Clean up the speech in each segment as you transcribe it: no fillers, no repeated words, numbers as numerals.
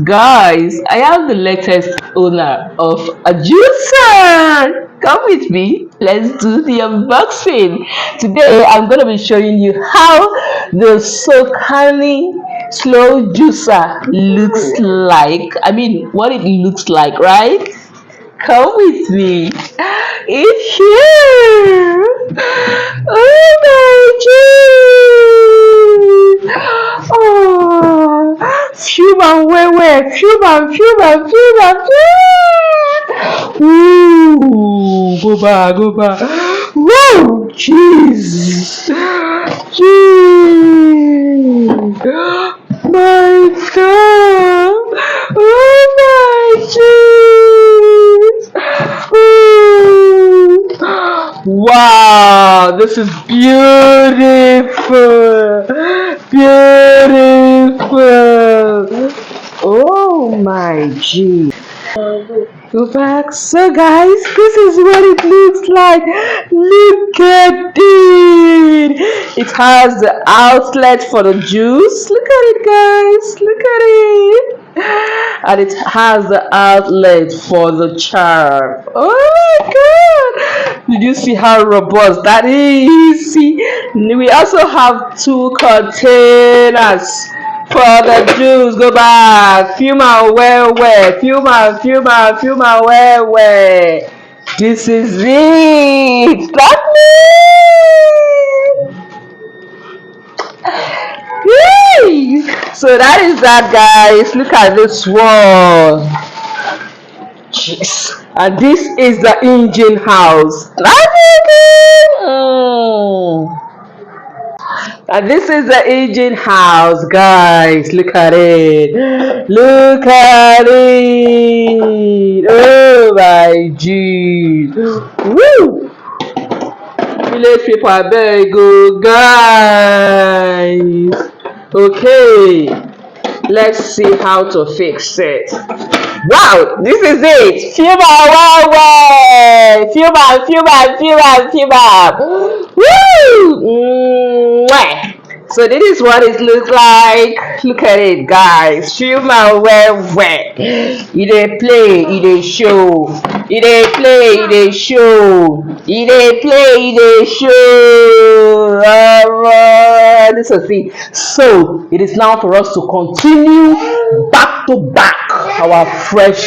Guys, I am the latest owner of a juicer. Come with me. Let's do the unboxing. Today, I'm going to be showing you how the Sokany slow juicer looks like. I mean, what it looks like, right? Come with me. It's here. Oh my God. Oh, Fuba, where, Fuba. Ooh, go back, go back. Whoa, jeez. Jeez. My God. Oh my jeez. Ooh. Wow, this is beautiful. Beautiful. Oh my G. Go back. So guys, this is what it looks like. Look at it. It has the outlet for the juice. Look at it, guys. Look at it. And it has the outlet for the charm. Oh my God. Did you see how robust that is? See, we also have two containers for the juice. Go back. Fuma where. Fuma where. This is it. That me. Yay! So that is that, guys. Look at this one. Jeez. And this is the engine house. And this is the engine house, guys. Look at it. Look at it. Oh my G. Woo! Village people, I beg you, guys. Okay, let's see how to fix it. Wow, this is it. Fuba. Woo! Mwah. So this is what it looks like. Look at it, guys. Fuba where. It dey play, it dey show. It dey play, it dey show. It dey play, it dey show. Alright, this is it. So it is now for us to continue back to back our fresh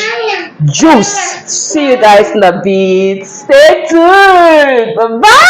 juice. See you guys in a bit. Stay tuned. Bye bye.